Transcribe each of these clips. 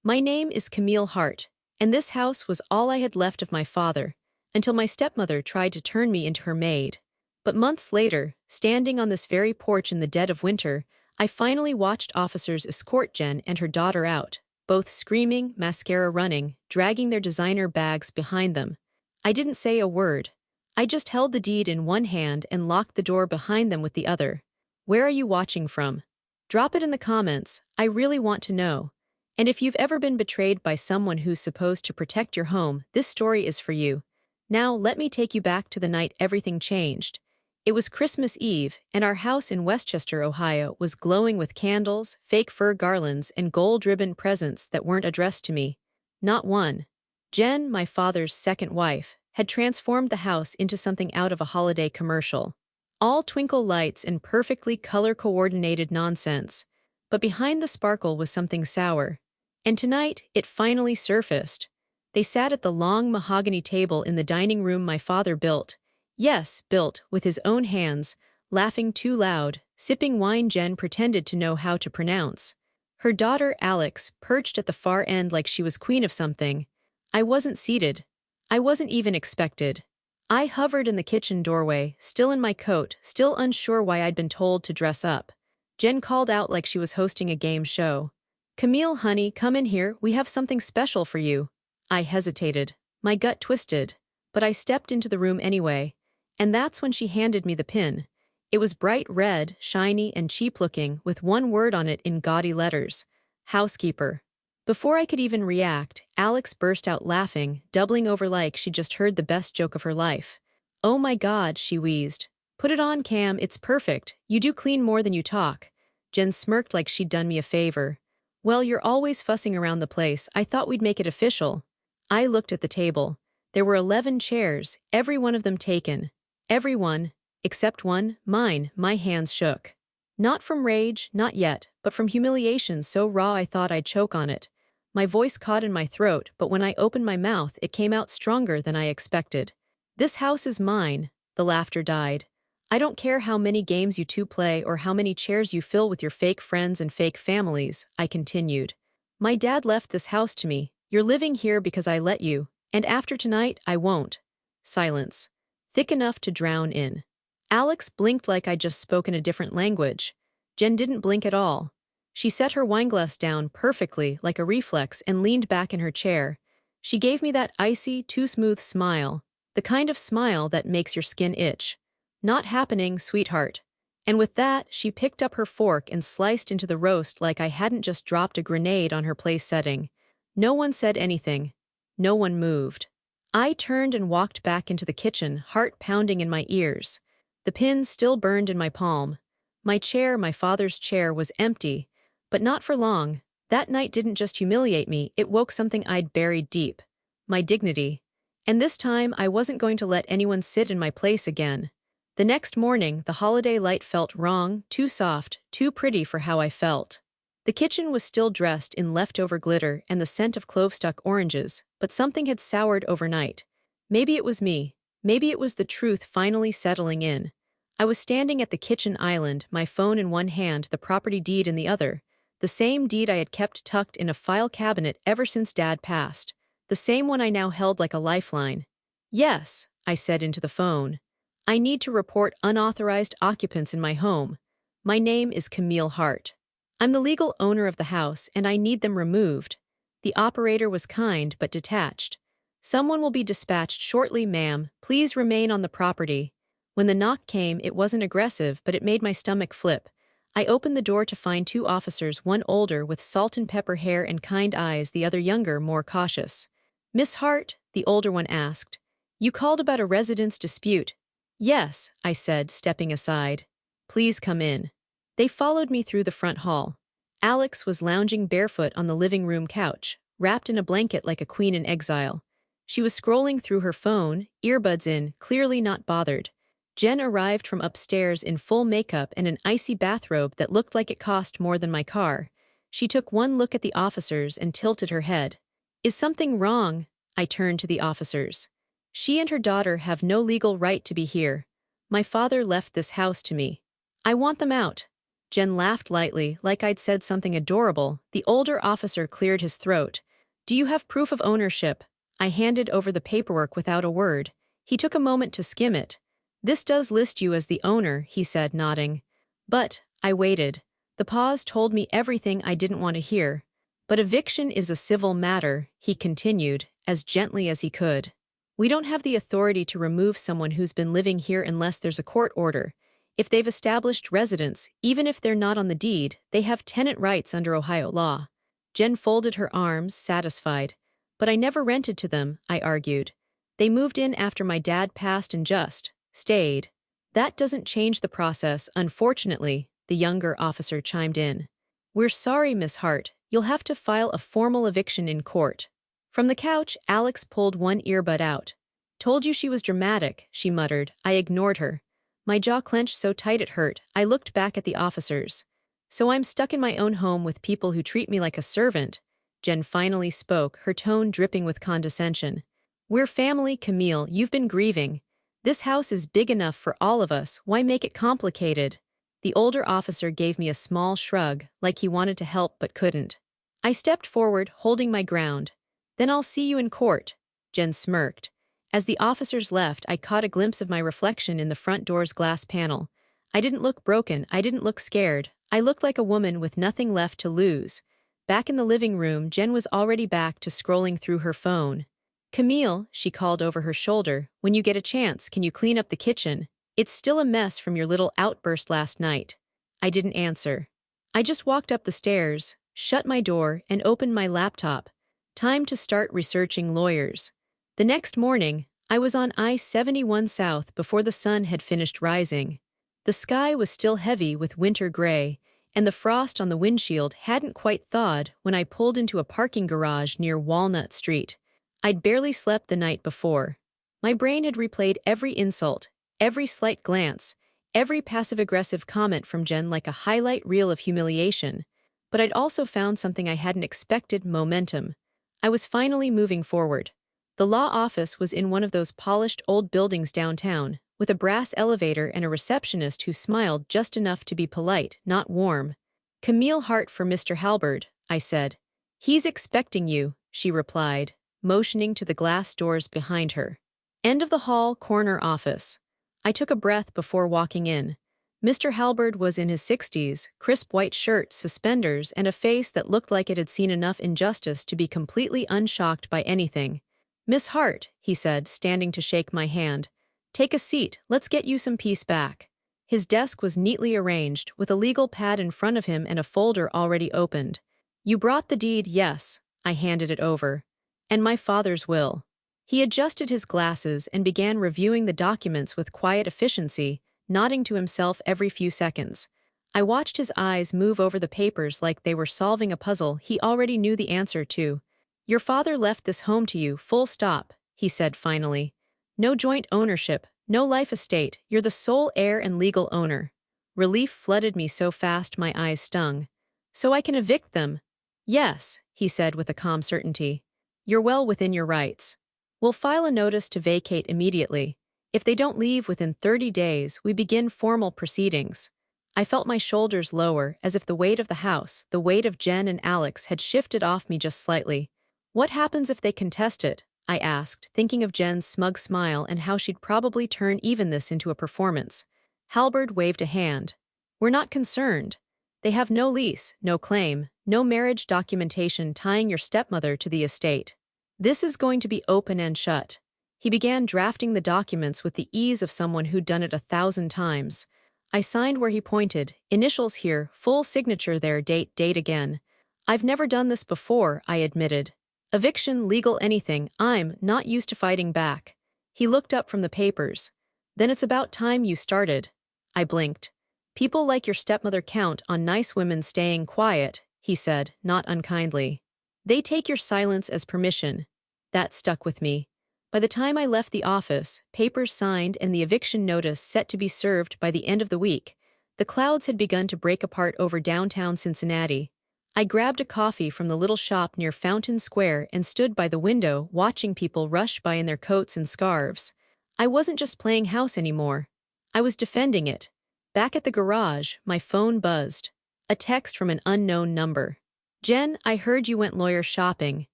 My name is Camille Hart, and this house was all I had left of my father, until my stepmother tried to turn me into her maid. But months later, standing on this very porch in the dead of winter, I finally watched officers escort Jen and her daughter out, both screaming, mascara running, dragging their designer bags behind them. I didn't say a word. I just held the deed in one hand and locked the door behind them with the other. Where are you watching from? Drop it in the comments, I really want to know. And if you've ever been betrayed by someone who's supposed to protect your home, this story is for you. Now let me take you back to the night everything changed. It was Christmas Eve, and our house in Westchester, Ohio, was glowing with candles, fake fir garlands, and gold-ribbon presents that weren't addressed to me. Not one. Jen, my father's second wife, had transformed the house into something out of a holiday commercial. All twinkle lights and perfectly color-coordinated nonsense. But behind the sparkle was something sour. And tonight, it finally surfaced. They sat at the long mahogany table in the dining room my father built. Yes, built, with his own hands, laughing too loud, sipping wine Jen pretended to know how to pronounce. Her daughter, Alex, perched at the far end like she was queen of something. I wasn't seated. I wasn't even expected. I hovered in the kitchen doorway, still in my coat, still unsure why I'd been told to dress up. Jen called out like she was hosting a game show. "Camille, honey, come in here, we have something special for you." I hesitated. My gut twisted. But I stepped into the room anyway. And that's when she handed me the pin. It was bright red, shiny, and cheap-looking, with one word on it in gaudy letters. Housekeeper. Before I could even react, Alex burst out laughing, doubling over like she'd just heard the best joke of her life. "Oh my God," she wheezed. "Put it on, Cam, it's perfect. You do clean more than you talk." Jen smirked like she'd done me a favor. "Well, you're always fussing around the place. I thought we'd make it official." I looked at the table. There were 11 chairs, every one of them taken. Every one, except one, mine. My hands shook. Not from rage, not yet, but from humiliation so raw I thought I'd choke on it. My voice caught in my throat, but when I opened my mouth, it came out stronger than I expected. "This house is mine." The laughter died. "I don't care how many games you two play or how many chairs you fill with your fake friends and fake families," I continued. "My dad left this house to me. You're living here because I let you, and after tonight, I won't." Silence. Thick enough to drown in. Alex blinked like I'd just spoken a different language. Jen didn't blink at all. She set her wineglass down perfectly, like a reflex, and leaned back in her chair. She gave me that icy, too smooth smile, the kind of smile that makes your skin itch. "Not happening, sweetheart." And with that, she picked up her fork and sliced into the roast like I hadn't just dropped a grenade on her place setting. No one said anything. No one moved. I turned and walked back into the kitchen, heart pounding in my ears. The pin still burned in my palm. My chair, my father's chair, was empty. But not for long. That night didn't just humiliate me, it woke something I'd buried deep. My dignity. And this time, I wasn't going to let anyone sit in my place again. The next morning, the holiday light felt wrong, too soft, too pretty for how I felt. The kitchen was still dressed in leftover glitter and the scent of clove-stuck oranges, but something had soured overnight. Maybe it was me. Maybe it was the truth finally settling in. I was standing at the kitchen island, my phone in one hand, the property deed in the other. The same deed I had kept tucked in a file cabinet ever since Dad passed. The same one I now held like a lifeline. "Yes," I said into the phone. "I need to report unauthorized occupants in my home. My name is Camille Hart. I'm the legal owner of the house, and I need them removed." The operator was kind but detached. "Someone will be dispatched shortly, ma'am. Please remain on the property." When the knock came, it wasn't aggressive, but it made my stomach flip. I opened the door to find 2 officers, one older with salt and pepper hair and kind eyes, the other younger, more cautious. "Miss Hart?" the older one asked. "You called about a residence dispute." "Yes," I said, stepping aside. "Please come in." They followed me through the front hall. Alex was lounging barefoot on the living room couch, wrapped in a blanket like a queen in exile. She was scrolling through her phone, earbuds in, clearly not bothered. Jen arrived from upstairs in full makeup and an icy bathrobe that looked like it cost more than my car. She took one look at the officers and tilted her head. "Is something wrong?" I turned to the officers. "She and her daughter have no legal right to be here. My father left this house to me. I want them out." Jen laughed lightly, like I'd said something adorable. The older officer cleared his throat. Do you have proof of ownership? I handed over the paperwork without a word. He took a moment to skim it. This does list you as the owner, he said, nodding. But, I waited. The pause told me everything I didn't want to hear. But eviction is a civil matter, he continued, as gently as he could. We don't have the authority to remove someone who's been living here unless there's a court order. If they've established residence, even if they're not on the deed, they have tenant rights under Ohio law. Jen folded her arms, satisfied. But I never rented to them, I argued. They moved in after my dad passed and just stayed. That doesn't change the process, unfortunately, the younger officer chimed in. We're sorry, Miss Hart. You'll have to file a formal eviction in court. From the couch, Alex pulled one earbud out. Told you she was dramatic, she muttered. I ignored her. My jaw clenched so tight it hurt. I looked back at the officers. So I'm stuck in my own home with people who treat me like a servant. Jen finally spoke, her tone dripping with condescension. We're family, Camille. You've been grieving. This house is big enough for all of us. Why make it complicated? The older officer gave me a small shrug, like he wanted to help but couldn't. I stepped forward, holding my ground. Then I'll see you in court. Jen smirked. As the officers left, I caught a glimpse of my reflection in the front door's glass panel. I didn't look broken, I didn't look scared. I looked like a woman with nothing left to lose. Back in the living room, Jen was already back to scrolling through her phone. Camille, she called over her shoulder, when you get a chance, can you clean up the kitchen? It's still a mess from your little outburst last night. I didn't answer. I just walked up the stairs, shut my door, and opened my laptop. Time to start researching lawyers. The next morning, I was on I-71 South before the sun had finished rising. The sky was still heavy with winter gray, and the frost on the windshield hadn't quite thawed when I pulled into a parking garage near Walnut Street. I'd barely slept the night before. My brain had replayed every insult, every slight glance, every passive-aggressive comment from Jen like a highlight reel of humiliation. But I'd also found something I hadn't expected: momentum. I was finally moving forward. The law office was in one of those polished old buildings downtown, with a brass elevator and a receptionist who smiled just enough to be polite, not warm. Camille Hart for Mr. Halberd, I said. He's expecting you, she replied, motioning to the glass doors behind her. End of the hall, corner office. I took a breath before walking in. Mr. Halberd was in his 60s, crisp white shirt, suspenders, and a face that looked like it had seen enough injustice to be completely unshocked by anything. Miss Hart, he said, standing to shake my hand. Take a seat, let's get you some peace back. His desk was neatly arranged, with a legal pad in front of him and a folder already opened. You brought the deed, yes. I handed it over. And my father's will. He adjusted his glasses and began reviewing the documents with quiet efficiency, nodding to himself every few seconds. I watched his eyes move over the papers like they were solving a puzzle he already knew the answer to. Your father left this home to you, full stop, he said finally. No joint ownership, no life estate, you're the sole heir and legal owner. Relief flooded me so fast my eyes stung. So I can evict them? Yes, he said with a calm certainty. You're well within your rights. We'll file a notice to vacate immediately. If they don't leave within 30 days, we begin formal proceedings. I felt my shoulders lower, as if the weight of the house, the weight of Jen and Alex, had shifted off me just slightly. What happens if they contest it? I asked, thinking of Jen's smug smile and how she'd probably turn even this into a performance. Halberd waved a hand. We're not concerned. They have no lease, no claim, no marriage documentation tying your stepmother to the estate. This is going to be open and shut. He began drafting the documents with the ease of someone who'd done it 1,000 times. I signed where he pointed, initials here, full signature there, date again. I've never done this before, I admitted. Eviction, legal, anything, I'm not used to fighting back. He looked up from the papers. Then it's about time you started. I blinked. People like your stepmother count on nice women staying quiet, he said, not unkindly. They take your silence as permission. That stuck with me. By the time I left the office, papers signed and the eviction notice set to be served by the end of the week, the clouds had begun to break apart over downtown Cincinnati. I grabbed a coffee from the little shop near Fountain Square and stood by the window watching people rush by in their coats and scarves. I wasn't just playing house anymore. I was defending it. Back at the garage, my phone buzzed. A text from an unknown number. Jen, I heard you went lawyer shopping.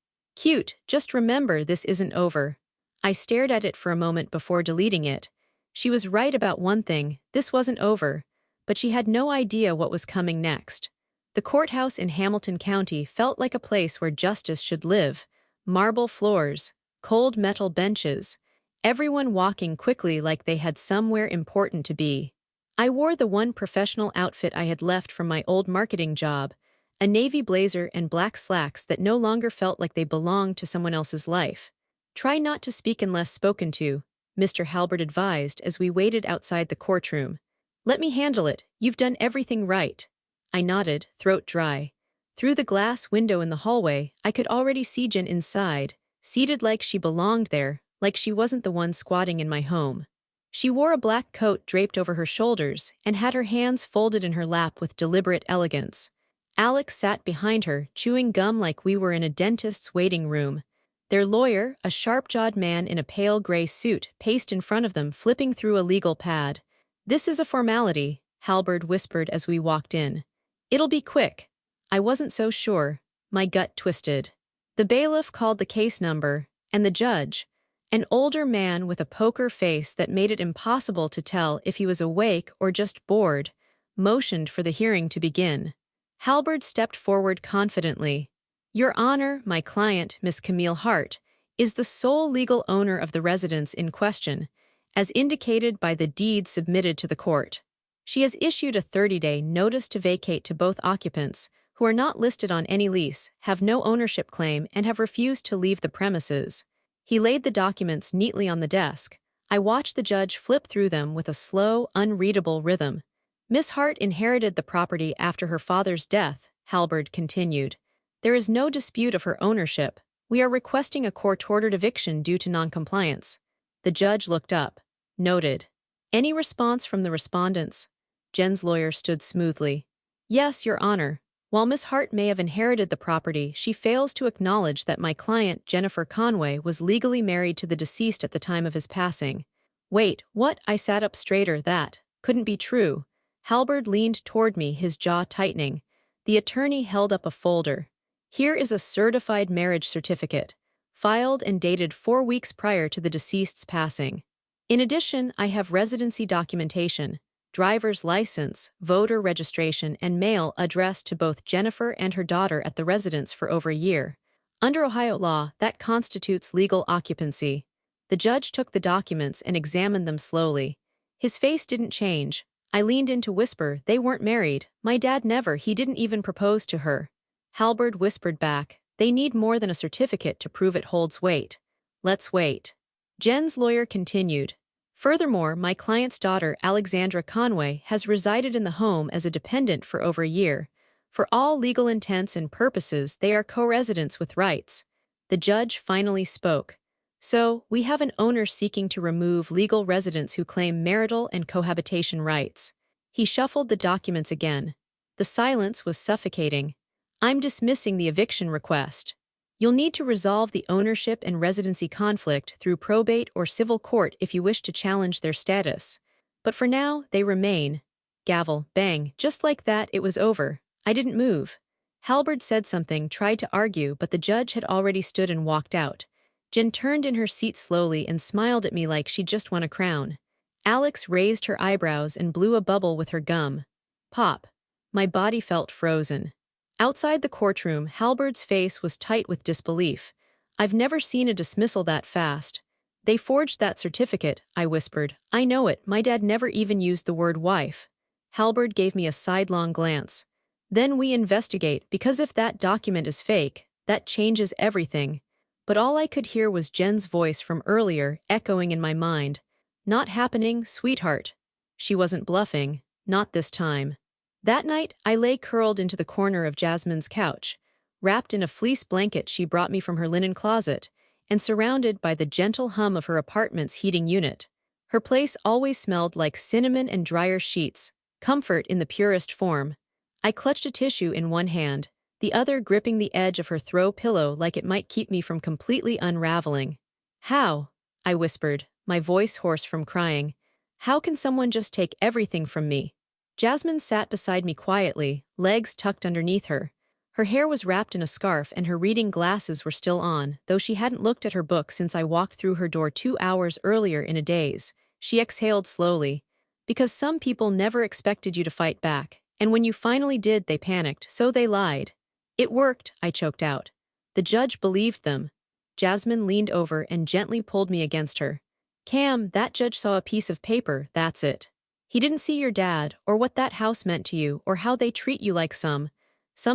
Cute, just remember this isn't over. I stared at it for a moment before deleting it. She was right about one thing, this wasn't over, but she had no idea what was coming next. The courthouse in Hamilton County felt like a place where justice should live. Marble floors, cold metal benches, everyone walking quickly like they had somewhere important to be. I wore the one professional outfit I had left from my old marketing job, a navy blazer and black slacks that no longer felt like they belonged to someone else's life. Try not to speak unless spoken to, Mr. Halbert advised as we waited outside the courtroom. Let me handle it, you've done everything right. I nodded, throat dry. Through the glass window in the hallway, I could already see Jen inside, seated like she belonged there, like she wasn't the one squatting in my home. She wore a black coat draped over her shoulders and had her hands folded in her lap with deliberate elegance. Alex sat behind her, chewing gum like we were in a dentist's waiting room. Their lawyer, a sharp-jawed man in a pale gray suit, paced in front of them, flipping through a legal pad. This is a formality, Halbert whispered as we walked in. It'll be quick. I wasn't so sure. My gut twisted. The bailiff called the case number, and the judge, an older man with a poker face that made it impossible to tell if he was awake or just bored, motioned for the hearing to begin. Halbert stepped forward confidently. Your Honor, my client, Miss Camille Hart, is the sole legal owner of the residence in question, as indicated by the deed submitted to the court. She has issued a 30-day notice to vacate to both occupants, who are not listed on any lease, have no ownership claim, and have refused to leave the premises. He laid the documents neatly on the desk. I watched the judge flip through them with a slow, unreadable rhythm. Miss Hart inherited the property after her father's death, Halbert continued. There is no dispute of her ownership. We are requesting a court-ordered eviction due to noncompliance. The judge looked up. Noted. Any response from the respondents? Jen's lawyer stood smoothly. Yes, Your Honor. While Miss Hart may have inherited the property, she fails to acknowledge that my client, Jennifer Conway, was legally married to the deceased at the time of his passing. Wait, what? I sat up straighter. That couldn't be true. Halbert leaned toward me, his jaw tightening. The attorney held up a folder. Here is a certified marriage certificate, filed and dated 4 weeks prior to the deceased's passing. In addition, I have residency documentation, driver's license, voter registration, and mail addressed to both Jennifer and her daughter at the residence for over a year. Under Ohio law, that constitutes legal occupancy. The judge took the documents and examined them slowly. His face didn't change. I leaned in to whisper, they weren't married. My dad never, he didn't even propose to her. Halbert whispered back, they need more than a certificate to prove it holds weight. Let's wait. Jen's lawyer continued. Furthermore, my client's daughter, Alexandra Conway, has resided in the home as a dependent for over a year. For all legal intents and purposes, they are co-residents with rights. The judge finally spoke. So, we have an owner seeking to remove legal residents who claim marital and cohabitation rights. He shuffled the documents again. The silence was suffocating. I'm dismissing the eviction request. You'll need to resolve the ownership and residency conflict through probate or civil court if you wish to challenge their status. But for now, they remain. Gavel, bang, just like that, it was over. I didn't move. Halbert said something, tried to argue, but the judge had already stood and walked out. Jen turned in her seat slowly and smiled at me like she'd just won a crown. Alex raised her eyebrows and blew a bubble with her gum. Pop. My body felt frozen. Outside the courtroom, Halbert's face was tight with disbelief. I've never seen a dismissal that fast. They forged that certificate, I whispered. I know it, my dad never even used the word wife. Halbert gave me a sidelong glance. Then we investigate, because if that document is fake, that changes everything. But all I could hear was Jen's voice from earlier, echoing in my mind. Not happening, sweetheart. She wasn't bluffing, not this time. That night, I lay curled into the corner of Jasmine's couch, wrapped in a fleece blanket she brought me from her linen closet, and surrounded by the gentle hum of her apartment's heating unit. Her place always smelled like cinnamon and dryer sheets, comfort in the purest form. I clutched a tissue in one hand, the other gripping the edge of her throw pillow like it might keep me from completely unraveling. How? I whispered, my voice hoarse from crying. How can someone just take everything from me? Jasmine sat beside me quietly, legs tucked underneath her. Her hair was wrapped in a scarf and her reading glasses were still on, though she hadn't looked at her book since I walked through her door 2 hours earlier in a daze. She exhaled slowly. Because some people never expected you to fight back, and when you finally did, they panicked, so they lied. It worked, I choked out. The judge believed them. Jasmine leaned over and gently pulled me against her. Cam, that judge saw a piece of paper, that's it. He didn't see your dad, or what that house meant to you, or how they treat you like some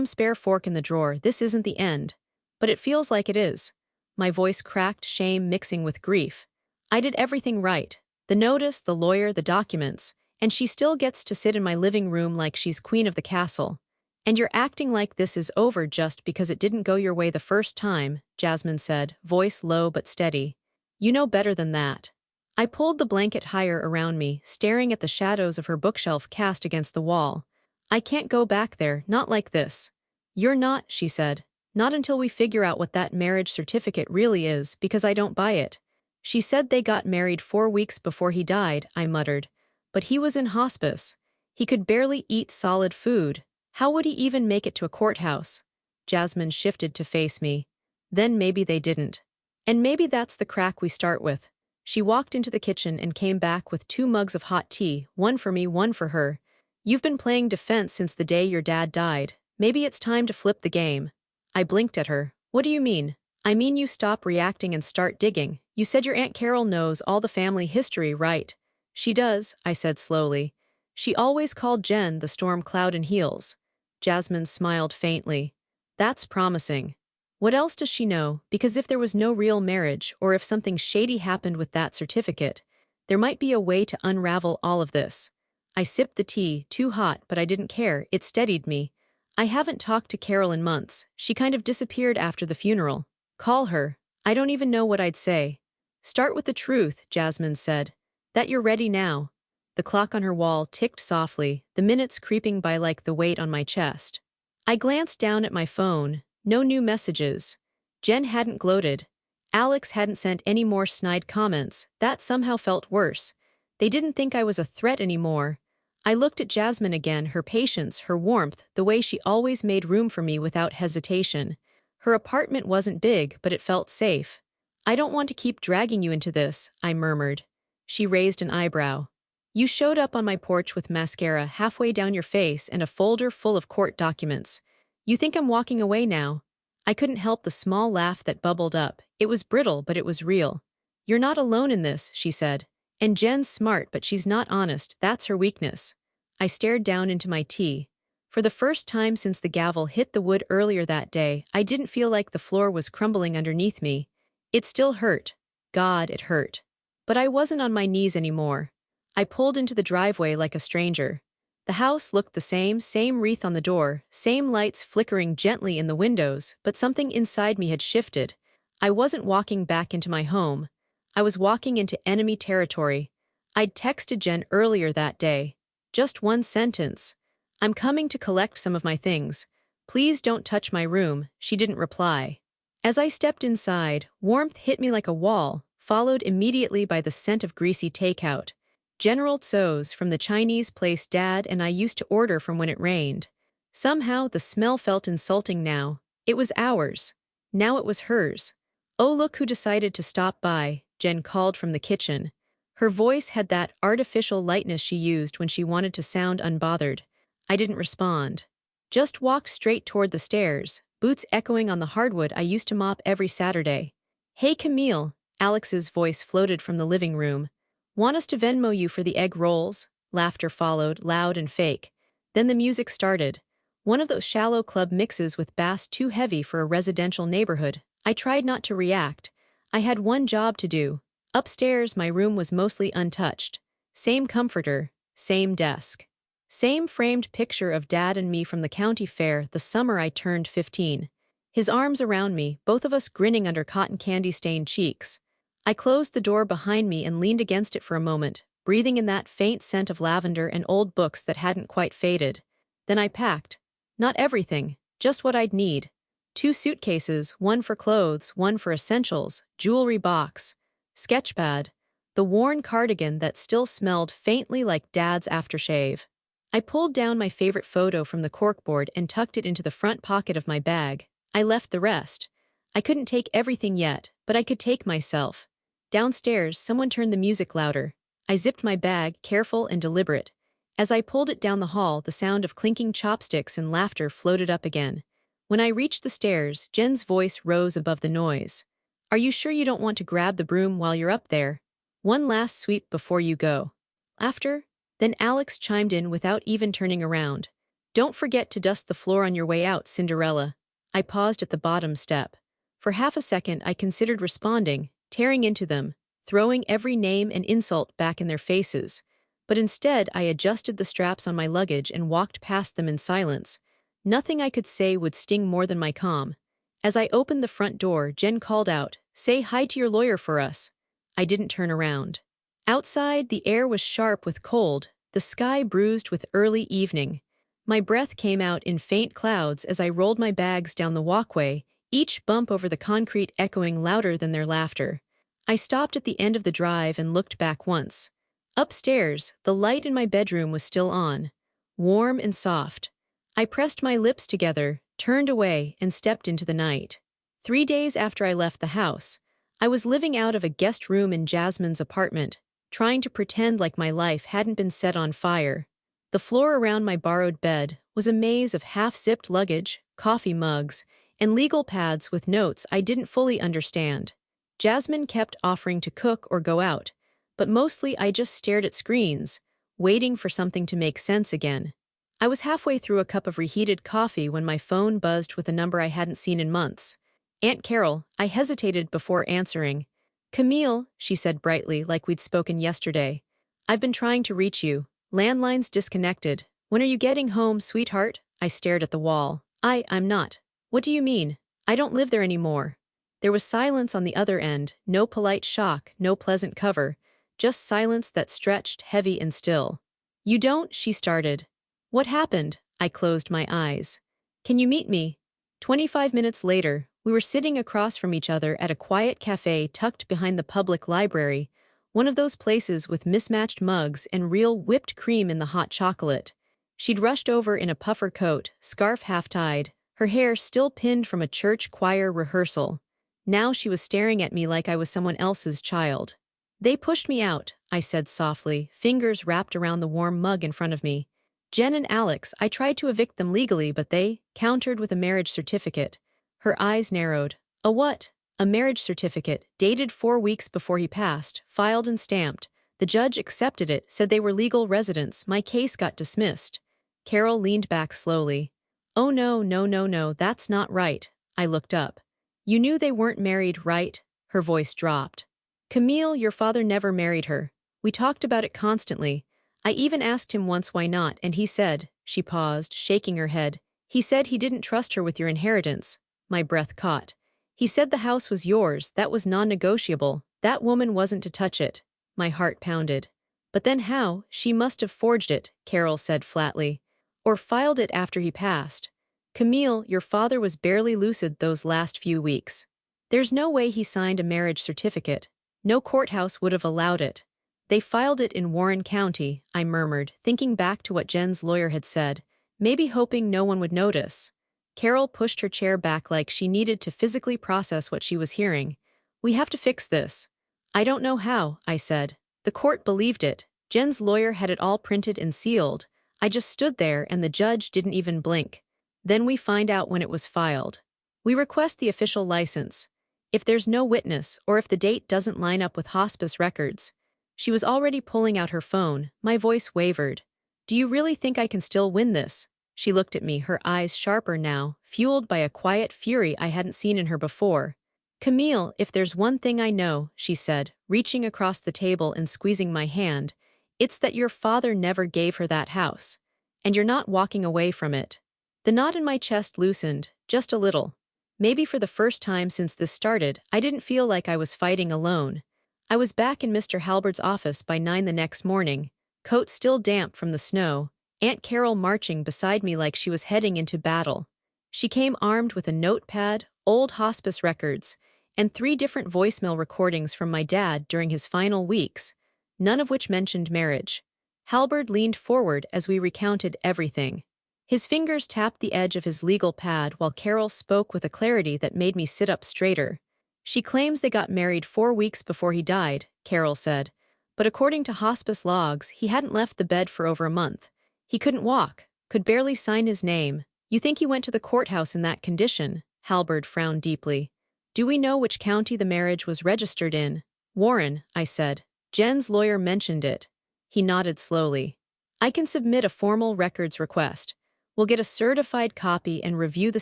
spare fork in the drawer. This isn't the end. But it feels like it is. My voice cracked, shame mixing with grief. I did everything right. The notice, the lawyer, the documents, and she still gets to sit in my living room like she's queen of the castle. And you're acting like this is over just because it didn't go your way the first time, Jasmine said, voice low but steady. You know better than that. I pulled the blanket higher around me, staring at the shadows of her bookshelf cast against the wall. I can't go back there, not like this. You're not, she said. Not until we figure out what that marriage certificate really is, because I don't buy it. She said they got married 4 weeks before he died, I muttered. But he was in hospice. He could barely eat solid food. How would he even make it to a courthouse? Jasmine shifted to face me. Then maybe they didn't. And maybe that's the crack we start with. She walked into the kitchen and came back with 2 mugs of hot tea, one for me, one for her. You've been playing defense since the day your dad died. Maybe it's time to flip the game. I blinked at her. What do you mean? I mean you stop reacting and start digging. You said your Aunt Carol knows all the family history, right? She does, I said slowly. She always called Jen the storm cloud in heels. Jasmine smiled faintly. That's promising. What else does she know? Because if there was no real marriage, or if something shady happened with that certificate, there might be a way to unravel all of this. I sipped the tea, too hot, but I didn't care, it steadied me. I haven't talked to Carol in months, she kind of disappeared after the funeral. Call her. I don't even know what I'd say. Start with the truth, Jasmine said. That you're ready now. The clock on her wall ticked softly, the minutes creeping by like the weight on my chest. I glanced down at my phone, no new messages. Jen hadn't gloated. Alex hadn't sent any more snide comments, that somehow felt worse. They didn't think I was a threat anymore. I looked at Jasmine again, her patience, her warmth, the way she always made room for me without hesitation. Her apartment wasn't big, but it felt safe. I don't want to keep dragging you into this, I murmured. She raised an eyebrow. You showed up on my porch with mascara halfway down your face and a folder full of court documents. You think I'm walking away now? I couldn't help the small laugh that bubbled up. It was brittle, but it was real. You're not alone in this, she said. And Jen's smart, but she's not honest, that's her weakness. I stared down into my tea. For the first time since the gavel hit the wood earlier that day, I didn't feel like the floor was crumbling underneath me. It still hurt. God, it hurt. But I wasn't on my knees anymore. I pulled into the driveway like a stranger. The house looked the same wreath on the door, same lights flickering gently in the windows, but something inside me had shifted. I wasn't walking back into my home. I was walking into enemy territory. I'd texted Jen earlier that day. Just one sentence. I'm coming to collect some of my things. Please don't touch my room, she didn't reply. As I stepped inside, warmth hit me like a wall, followed immediately by the scent of greasy takeout. General Tso's from the Chinese place Dad and I used to order from when it rained. Somehow the smell felt insulting now. It was ours. Now it was hers. Oh, look who decided to stop by, Jen called from the kitchen. Her voice had that artificial lightness she used when she wanted to sound unbothered. I didn't respond. Just walked straight toward the stairs, boots echoing on the hardwood I used to mop every Saturday. Hey Camille, Alex's voice floated from the living room. Want us to Venmo you for the egg rolls? Laughter followed, loud and fake. Then the music started. One of those shallow club mixes with bass too heavy for a residential neighborhood. I tried not to react. I had one job to do. Upstairs, my room was mostly untouched. Same comforter, same desk. Same framed picture of Dad and me from the county fair the summer I turned 15. His arms around me, both of us grinning under cotton candy-stained cheeks. I closed the door behind me and leaned against it for a moment, breathing in that faint scent of lavender and old books that hadn't quite faded. Then I packed. Not everything, just what I'd need. 2 suitcases, one for clothes, one for essentials, jewelry box, sketchpad, the worn cardigan that still smelled faintly like Dad's aftershave. I pulled down my favorite photo from the corkboard and tucked it into the front pocket of my bag. I left the rest. I couldn't take everything yet, but I could take myself. Downstairs, someone turned the music louder. I zipped my bag, careful and deliberate. As I pulled it down the hall, the sound of clinking chopsticks and laughter floated up again. When I reached the stairs, Jen's voice rose above the noise. "Are you sure you don't want to grab the broom while you're up there? One last sweep before you go." After? Then Alex chimed in without even turning around. "Don't forget to dust the floor on your way out, Cinderella." I paused at the bottom step. For half a second I considered responding, tearing into them, throwing every name and insult back in their faces. But instead I adjusted the straps on my luggage and walked past them in silence. Nothing I could say would sting more than my calm. As I opened the front door, Jen called out, "Say hi to your lawyer for us." I didn't turn around. Outside, the air was sharp with cold, the sky bruised with early evening. My breath came out in faint clouds as I rolled my bags down the walkway, each bump over the concrete echoing louder than their laughter. I stopped at the end of the drive and looked back once. Upstairs, the light in my bedroom was still on, warm and soft. I pressed my lips together, turned away, and stepped into the night. 3 days after I left the house, I was living out of a guest room in Jasmine's apartment, trying to pretend like my life hadn't been set on fire. The floor around my borrowed bed was a maze of half-zipped luggage, coffee mugs, and legal pads with notes I didn't fully understand. Jasmine kept offering to cook or go out, but mostly I just stared at screens, waiting for something to make sense again. I was halfway through a cup of reheated coffee when my phone buzzed with a number I hadn't seen in months. "Aunt Carol." I hesitated before answering. "Camille," she said brightly, like we'd spoken yesterday. "I've been trying to reach you. Landline's disconnected. When are you getting home, sweetheart?" I stared at the wall. I'm not." "What do you mean? I don't live there anymore." There was silence on the other end, no polite shock, no pleasant cover, just silence that stretched heavy and still. "You don't?" she started. "What happened?" I closed my eyes. "Can you meet me?" 25 minutes later, we were sitting across from each other at a quiet cafe tucked behind the public library, one of those places with mismatched mugs and real whipped cream in the hot chocolate. She'd rushed over in a puffer coat, scarf half-tied, her hair still pinned from a church choir rehearsal. Now she was staring at me like I was someone else's child. "They pushed me out," I said softly, fingers wrapped around the warm mug in front of me. "Jen and Alex, I tried to evict them legally, but they countered with a marriage certificate." Her eyes narrowed. "A what?" "A marriage certificate, dated 4 weeks before he passed, filed and stamped. The judge accepted it, said they were legal residents. My case got dismissed." Carol leaned back slowly. "Oh no, no, no, no, that's not right." I looked up. "You knew they weren't married, right?" Her voice dropped. "Camille, your father never married her. We talked about it constantly. I even asked him once why not, and he said," she paused, shaking her head, "he said he didn't trust her with your inheritance." My breath caught. "He said the house was yours, that was non-negotiable, that woman wasn't to touch it." My heart pounded. "But then how? She must have forged it," Carol said flatly. "Or filed it after he passed." "Camille, your father was barely lucid those last few weeks. There's no way he signed a marriage certificate. No courthouse would have allowed it. They filed it in Warren County," I murmured, thinking back to what Jen's lawyer had said, maybe hoping no one would notice. Carol pushed her chair back like she needed to physically process what she was hearing. "We have to fix this." "I don't know how," I said. "The court believed it. Jen's lawyer had it all printed and sealed. I just stood there and the judge didn't even blink. Then we find out when it was filed. We request the official license. If there's no witness or if the date doesn't line up with hospice records." She was already pulling out her phone. My voice wavered. "Do you really think I can still win this?" She looked at me, her eyes sharper now, fueled by a quiet fury I hadn't seen in her before. "Camille, if there's one thing I know," she said, reaching across the table and squeezing my hand, "it's that your father never gave her that house. And you're not walking away from it." The knot in my chest loosened, just a little. Maybe for the first time since this started, I didn't feel like I was fighting alone. I was back in Mr. Halbert's office by 9 the next morning, coat still damp from the snow, Aunt Carol marching beside me like she was heading into battle. She came armed with a notepad, old hospice records, and 3 different voicemail recordings from my dad during his final weeks, none of which mentioned marriage. Halberd leaned forward as we recounted everything. His fingers tapped the edge of his legal pad while Carol spoke with a clarity that made me sit up straighter. She claims they got married 4 weeks before he died, Carol said. But according to hospice logs, he hadn't left the bed for over a month. He couldn't walk, could barely sign his name. You think he went to the courthouse in that condition? Halberd frowned deeply. Do we know which county the marriage was registered in? Warren, I said. Jen's lawyer mentioned it. He nodded slowly. I can submit a formal records request. We'll get a certified copy and review the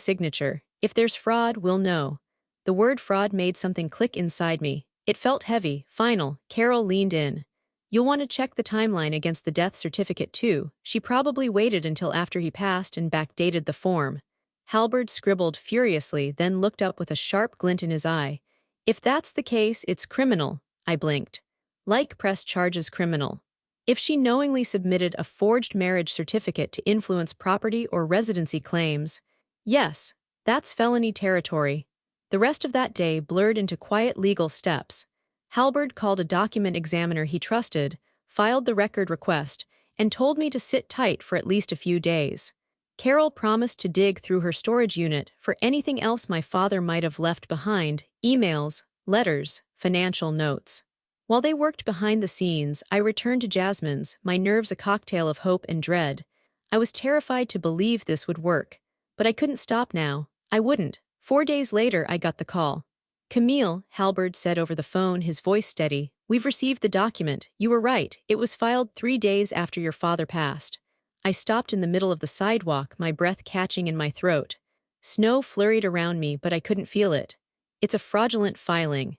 signature. If there's fraud, we'll know. The word fraud made something click inside me. It felt heavy, final. Carol leaned in. You'll want to check the timeline against the death certificate too. She probably waited until after he passed and backdated the form. Halberd scribbled furiously, then looked up with a sharp glint in his eye. If that's the case, it's criminal, I blinked. Like press charges criminal. If she knowingly submitted a forged marriage certificate to influence property or residency claims, yes, that's felony territory. The rest of that day blurred into quiet legal steps. Halberd called a document examiner he trusted, filed the record request, and told me to sit tight for at least a few days. Carol promised to dig through her storage unit for anything else my father might have left behind, emails, letters, financial notes. While they worked behind the scenes, I returned to Jasmine's, my nerves a cocktail of hope and dread. I was terrified to believe this would work. But I couldn't stop now. I wouldn't. 4 days later, I got the call. Camille, Halberd said over the phone, his voice steady. We've received the document. You were right. It was filed 3 days after your father passed. I stopped in the middle of the sidewalk, my breath catching in my throat. Snow flurried around me, but I couldn't feel it. It's a fraudulent filing.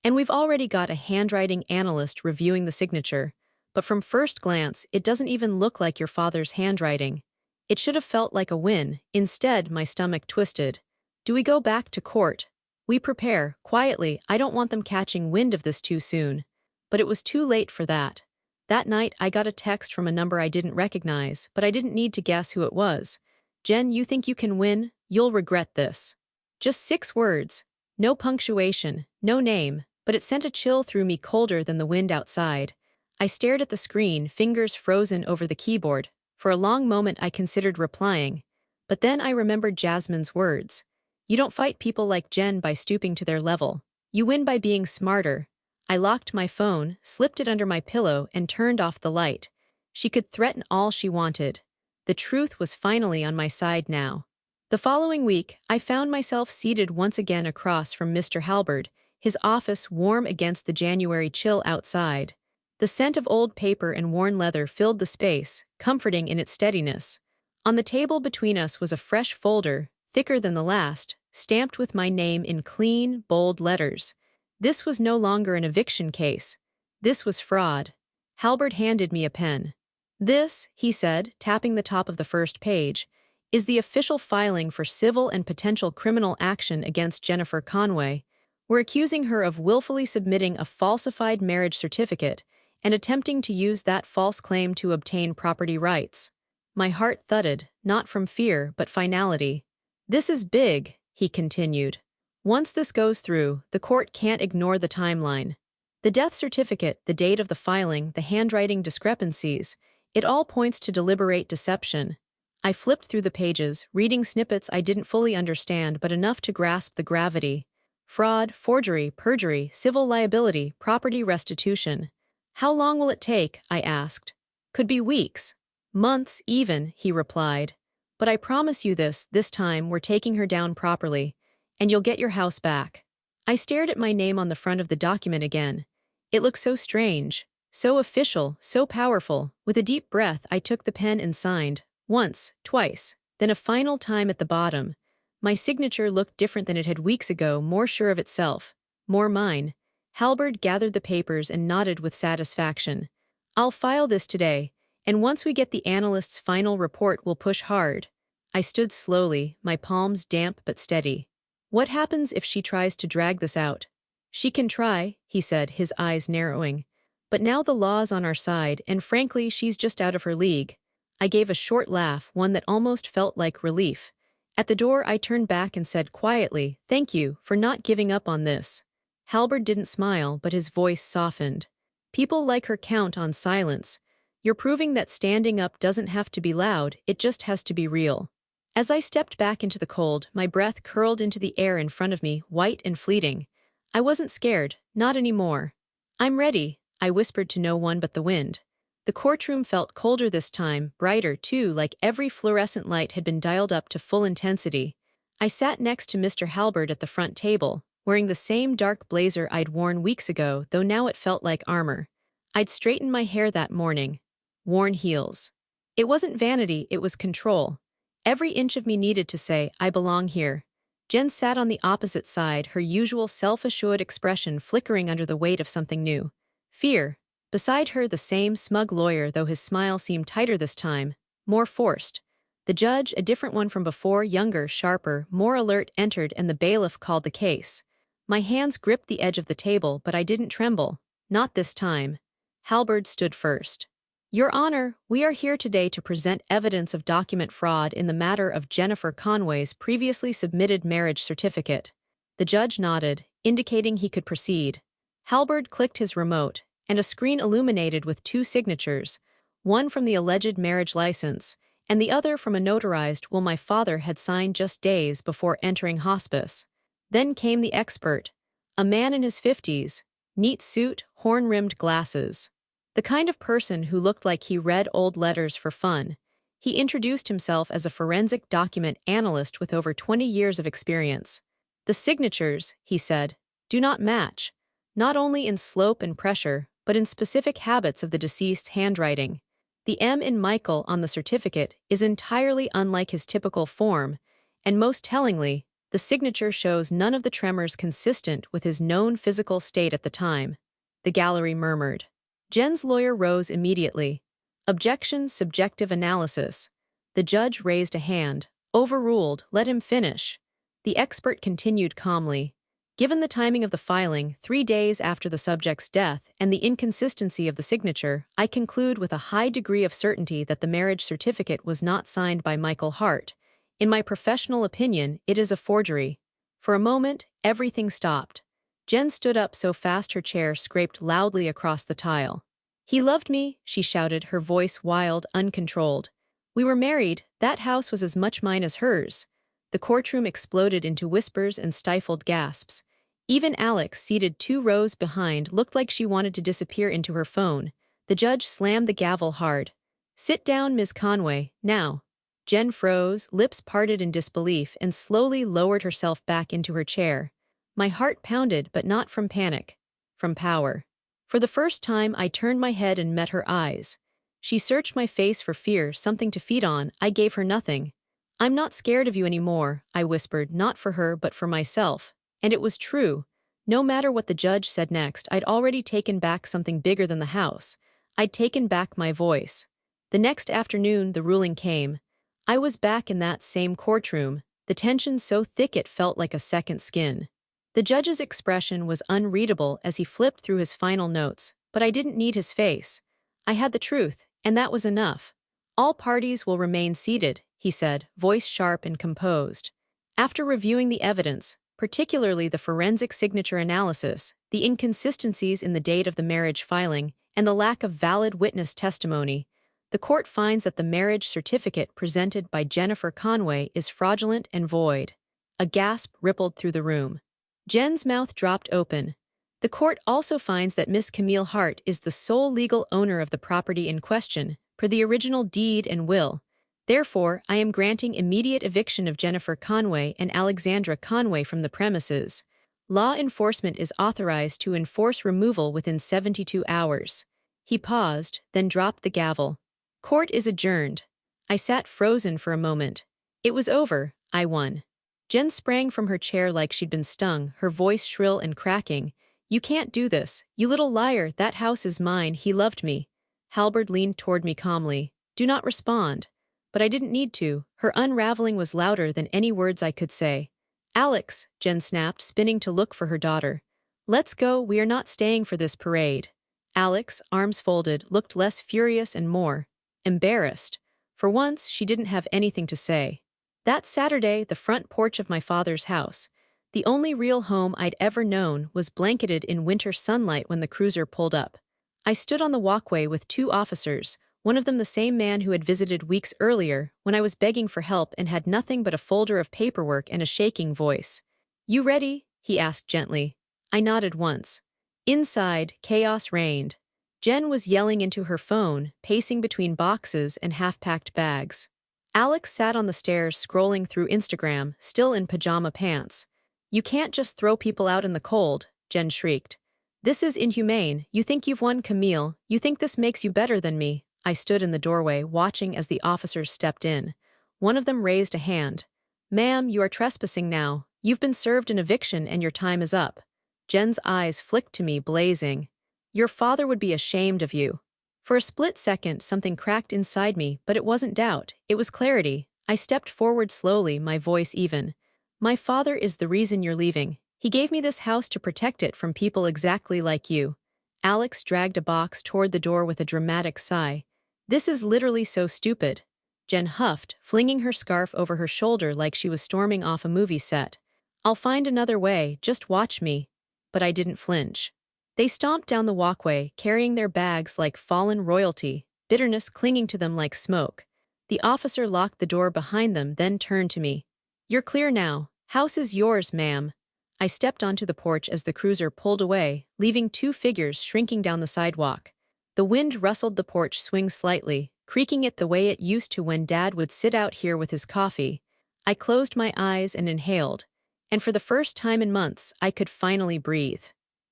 And we've already got a handwriting analyst reviewing the signature. But from first glance, it doesn't even look like your father's handwriting. It should have felt like a win. Instead, my stomach twisted. Do we go back to court? We prepare, quietly. I don't want them catching wind of this too soon. But it was too late for that. That night, I got a text from a number I didn't recognize, but I didn't need to guess who it was. Jen, you think you can win? You'll regret this. Just 6 words. No punctuation, no name, but it sent a chill through me colder than the wind outside. I stared at the screen, fingers frozen over the keyboard. For a long moment I considered replying. But then I remembered Jasmine's words. You don't fight people like Jen by stooping to their level. You win by being smarter. I locked my phone, slipped it under my pillow, and turned off the light. She could threaten all she wanted. The truth was finally on my side now. The following week, I found myself seated once again across from Mr. Halberd, his office warm against the January chill outside. The scent of old paper and worn leather filled the space, comforting in its steadiness. On the table between us was a fresh folder, thicker than the last, stamped with my name in clean, bold letters. This was no longer an eviction case. This was fraud. Halberd handed me a pen. This, he said, tapping the top of the first page, is the official filing for civil and potential criminal action against Jennifer Conway. We're accusing her of willfully submitting a falsified marriage certificate and attempting to use that false claim to obtain property rights. My heart thudded, not from fear, but finality. This is big, he continued. Once this goes through, the court can't ignore the timeline. The death certificate, the date of the filing, the handwriting discrepancies, it all points to deliberate deception. I flipped through the pages, reading snippets I didn't fully understand but enough to grasp the gravity. Fraud, forgery, perjury, civil liability, property restitution. How long will it take? I asked. Could be weeks. Months, even, he replied. But I promise you this time we're taking her down properly, and you'll get your house back. I stared at my name on the front of the document again. It looked so strange, so official, so powerful. With a deep breath, I took the pen and signed. Once, twice, then a final time at the bottom. My signature looked different than it had weeks ago, more sure of itself, more mine. Halberd gathered the papers and nodded with satisfaction. I'll file this today, and once we get the analyst's final report, we'll push hard. I stood slowly, my palms damp but steady. What happens if she tries to drag this out? She can try, he said, his eyes narrowing. But now the law's on our side, and frankly, she's just out of her league. I gave a short laugh, one that almost felt like relief. At the door, I turned back and said quietly, "Thank you for not giving up on this." Halberd didn't smile, but his voice softened. People like her count on silence. You're proving that standing up doesn't have to be loud, it just has to be real. As I stepped back into the cold, my breath curled into the air in front of me, white and fleeting. I wasn't scared, not anymore. I'm ready, I whispered to no one but the wind. The courtroom felt colder this time, brighter too, like every fluorescent light had been dialed up to full intensity. I sat next to Mr. Halberd at the front table, wearing the same dark blazer I'd worn weeks ago, though now it felt like armor. I'd straightened my hair that morning. Worn heels. It wasn't vanity, it was control. Every inch of me needed to say, I belong here. Jen sat on the opposite side, her usual self-assured expression flickering under the weight of something new. Fear. Beside her, the same smug lawyer, though his smile seemed tighter this time, more forced. The judge, a different one from before, younger, sharper, more alert, entered and the bailiff called the case. My hands gripped the edge of the table, but I didn't tremble. Not this time. Halberd stood first. Your Honor, we are here today to present evidence of document fraud in the matter of Jennifer Conway's previously submitted marriage certificate. The judge nodded, indicating he could proceed. Halberd clicked his remote, and a screen illuminated with two signatures, one from the alleged marriage license, and the other from a notarized will my father had signed just days before entering hospice. Then came the expert, a man in his 50s, neat suit, horn-rimmed glasses. The kind of person who looked like he read old letters for fun. He introduced himself as a forensic document analyst with over 20 years of experience. The signatures, he said, do not match, not only in slope and pressure, but in specific habits of the deceased's handwriting. The M in Michael on the certificate is entirely unlike his typical form, and most tellingly, the signature shows none of the tremors consistent with his known physical state at the time. The gallery murmured. Jen's lawyer rose immediately. Objection, subjective analysis. The judge raised a hand. Overruled, let him finish. The expert continued calmly. Given the timing of the filing, 3 days after the subject's death, and the inconsistency of the signature, I conclude with a high degree of certainty that the marriage certificate was not signed by Michael Hart. In my professional opinion, it is a forgery. For a moment, everything stopped. Jen stood up so fast her chair scraped loudly across the tile. He loved me, she shouted, her voice wild, uncontrolled. We were married, that house was as much mine as hers. The courtroom exploded into whispers and stifled gasps. Even Alex, seated 2 rows behind, looked like she wanted to disappear into her phone. The judge slammed the gavel hard. Sit down, Ms. Conway, now. Jen froze, lips parted in disbelief, and slowly lowered herself back into her chair. My heart pounded, but not from panic. From power. For the first time, I turned my head and met her eyes. She searched my face for fear, something to feed on. I gave her nothing. I'm not scared of you anymore, I whispered, not for her but for myself. And it was true. No matter what the judge said next, I'd already taken back something bigger than the house. I'd taken back my voice. The next afternoon, the ruling came. I was back in that same courtroom, the tension so thick it felt like a second skin. The judge's expression was unreadable as he flipped through his final notes, but I didn't need his face. I had the truth, and that was enough. All parties will remain seated, he said, voice sharp and composed. After reviewing the evidence, particularly the forensic signature analysis, the inconsistencies in the date of the marriage filing, and the lack of valid witness testimony, the court finds that the marriage certificate presented by Jennifer Conway is fraudulent and void. A gasp rippled through the room. Jen's mouth dropped open. The court also finds that Miss Camille Hart is the sole legal owner of the property in question, per the original deed and will. Therefore, I am granting immediate eviction of Jennifer Conway and Alexandra Conway from the premises. Law enforcement is authorized to enforce removal within 72 hours. He paused, then dropped the gavel. Court is adjourned. I sat frozen for a moment. It was over, I won. Jen sprang from her chair like she'd been stung, her voice shrill and cracking. You can't do this, you little liar, that house is mine, he loved me. Halberd leaned toward me calmly. Do not respond. But I didn't need to, her unraveling was louder than any words I could say. Alex, Jen snapped, spinning to look for her daughter. Let's go, we are not staying for this parade. Alex, arms folded, looked less furious and more embarrassed. For once, she didn't have anything to say. That Saturday, the front porch of my father's house, the only real home I'd ever known, was blanketed in winter sunlight when the cruiser pulled up. I stood on the walkway with 2 officers, One of them the same man who had visited weeks earlier when I was begging for help and had nothing but a folder of paperwork and a shaking voice. "You ready?" he asked gently. I nodded once. Inside, chaos reigned. Jen was yelling into her phone, pacing between boxes and half-packed bags. Alex sat on the stairs scrolling through Instagram, still in pajama pants. "You can't just throw people out in the cold," Jen shrieked. "This is inhumane. You think you've won, Camille. You think this makes you better than me." I stood in the doorway, watching as the officers stepped in. One of them raised a hand. "Ma'am, you are trespassing now. You've been served an eviction and your time is up." Jen's eyes flicked to me, blazing. "Your father would be ashamed of you." For a split second, something cracked inside me, but it wasn't doubt, it was clarity. I stepped forward slowly, my voice even. "My father is the reason you're leaving. He gave me this house to protect it from people exactly like you." Alex dragged a box toward the door with a dramatic sigh. "This is literally so stupid." Jen huffed, flinging her scarf over her shoulder like she was storming off a movie set. "I'll find another way, just watch me." But I didn't flinch. They stomped down the walkway, carrying their bags like fallen royalty, bitterness clinging to them like smoke. The officer locked the door behind them, then turned to me. "You're clear now. House is yours, ma'am." I stepped onto the porch as the cruiser pulled away, leaving two figures shrinking down the sidewalk. The wind rustled the porch swing slightly, creaking it the way it used to when Dad would sit out here with his coffee. I closed my eyes and inhaled, and for the first time in months, I could finally breathe.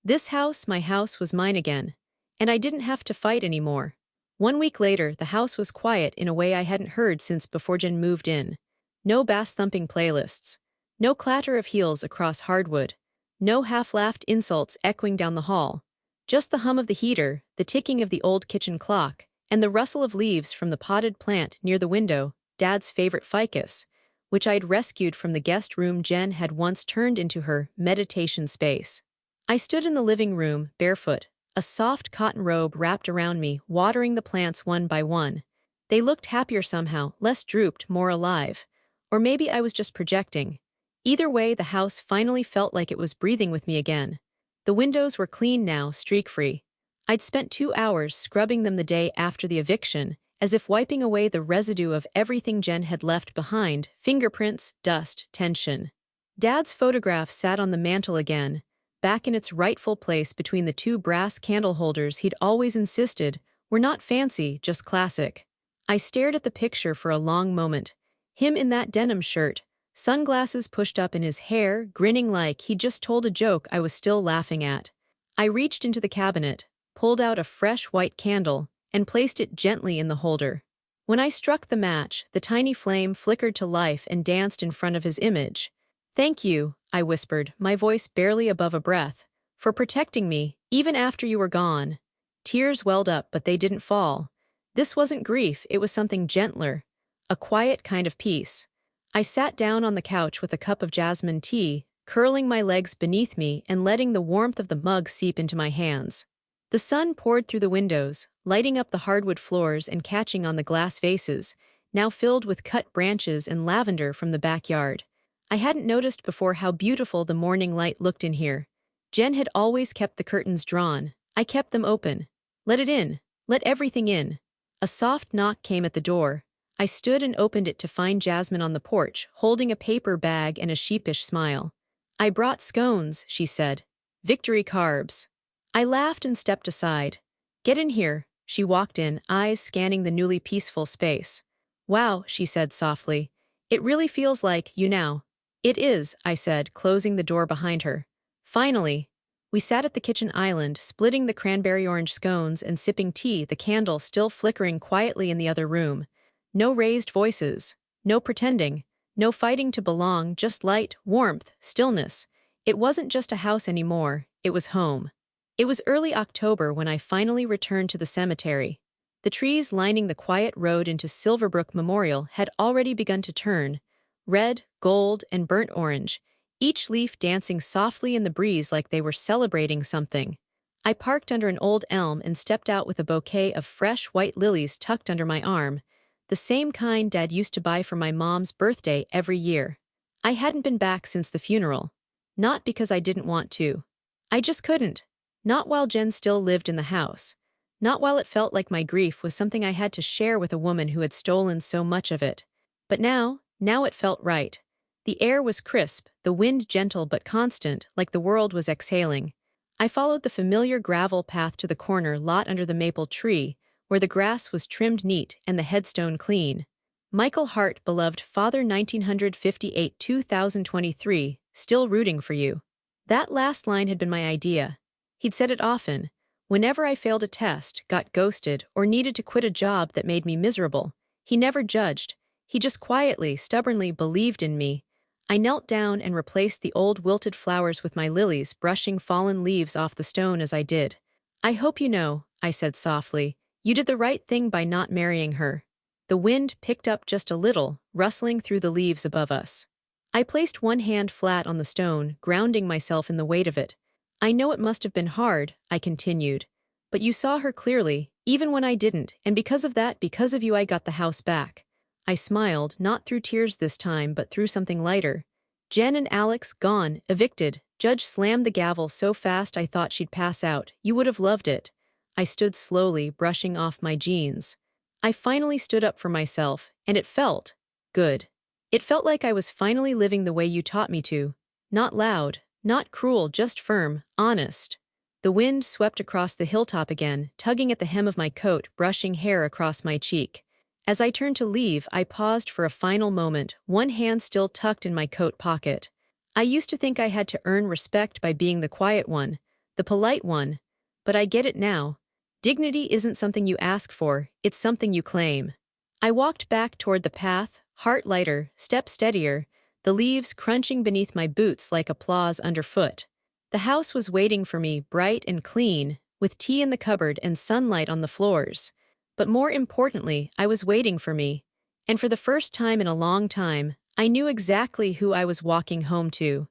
This house, my house, was mine again, and I didn't have to fight anymore. 1 week later, the house was quiet in a way I hadn't heard since before Jen moved in. No bass-thumping playlists. No clatter of heels across hardwood. No half-laughed insults echoing down the hall. Just the hum of the heater, the ticking of the old kitchen clock, and the rustle of leaves from the potted plant near the window, Dad's favorite ficus, which I'd rescued from the guest room Jen had once turned into her meditation space. I stood in the living room, barefoot, a soft cotton robe wrapped around me, watering the plants one by one. They looked happier somehow, less drooped, more alive. Or maybe I was just projecting. Either way, the house finally felt like it was breathing with me again. The windows were clean now, streak-free. I'd spent 2 hours scrubbing them the day after the eviction, as if wiping away the residue of everything Jen had left behind: fingerprints, dust, tension. Dad's photograph sat on the mantel again, back in its rightful place between the two brass candle holders he'd always insisted were not fancy, just classic. I stared at the picture for a long moment. Him in that denim shirt, sunglasses pushed up in his hair, grinning like he'd just told a joke I was still laughing at. I reached into the cabinet, pulled out a fresh white candle, and placed it gently in the holder. When I struck the match, the tiny flame flickered to life and danced in front of his image. "Thank you," I whispered, my voice barely above a breath, "for protecting me, even after you were gone." Tears welled up, but they didn't fall. This wasn't grief, it was something gentler. A quiet kind of peace. I sat down on the couch with a cup of jasmine tea, curling my legs beneath me and letting the warmth of the mug seep into my hands. The sun poured through the windows, lighting up the hardwood floors and catching on the glass vases, now filled with cut branches and lavender from the backyard. I hadn't noticed before how beautiful the morning light looked in here. Jen had always kept the curtains drawn. I kept them open. Let it in. Let everything in. A soft knock came at the door. I stood and opened it to find Jasmine on the porch, holding a paper bag and a sheepish smile. "I brought scones," she said. "Victory carbs." I laughed and stepped aside. "Get in here." She walked in, eyes scanning the newly peaceful space. "Wow," she said softly. "It really feels like you now." "It is," I said, closing the door behind her. Finally. We sat at the kitchen island, splitting the cranberry orange scones and sipping tea, the candle still flickering quietly in the other room. No raised voices. No pretending. No fighting to belong, just light, warmth, stillness. It wasn't just a house anymore, it was home. It was early October when I finally returned to the cemetery. The trees lining the quiet road into Silverbrook Memorial had already begun to turn, red, gold, and burnt orange, each leaf dancing softly in the breeze like they were celebrating something. I parked under an old elm and stepped out with a bouquet of fresh white lilies tucked under my arm, the same kind Dad used to buy for my mom's birthday every year. I hadn't been back since the funeral. Not because I didn't want to. I just couldn't. Not while Jen still lived in the house. Not while it felt like my grief was something I had to share with a woman who had stolen so much of it. But now it felt right. The air was crisp, the wind gentle but constant, like the world was exhaling. I followed the familiar gravel path to the corner lot under the maple tree, where the grass was trimmed neat and the headstone clean. Michael Hart, beloved Father 1958-2023, still rooting for you. That last line had been my idea. He'd said it often. Whenever I failed a test, got ghosted, or needed to quit a job that made me miserable, he never judged. He just quietly, stubbornly believed in me. I knelt down and replaced the old wilted flowers with my lilies, brushing fallen leaves off the stone as I did. I hope you know, I said softly, you did the right thing by not marrying her. The wind picked up just a little, rustling through the leaves above us. I placed one hand flat on the stone, grounding myself in the weight of it. I know it must have been hard, I continued. But you saw her clearly, even when I didn't, and because of that, because of you, I got the house back. I smiled, not through tears this time, but through something lighter. Jen and Alex, gone, evicted. Judge slammed the gavel so fast I thought she'd pass out. You would have loved it. I stood slowly, brushing off my jeans. I finally stood up for myself, and it felt good. It felt like I was finally living the way you taught me to. Not loud, not cruel, just firm, honest. The wind swept across the hilltop again, tugging at the hem of my coat, brushing hair across my cheek. As I turned to leave, I paused for a final moment, one hand still tucked in my coat pocket. I used to think I had to earn respect by being the quiet one, the polite one, but I get it now. Dignity isn't something you ask for, it's something you claim. I walked back toward the path, heart lighter, step steadier, the leaves crunching beneath my boots like applause underfoot. The house was waiting for me, bright and clean, with tea in the cupboard and sunlight on the floors. But more importantly, I was waiting for me. And for the first time in a long time, I knew exactly who I was walking home to.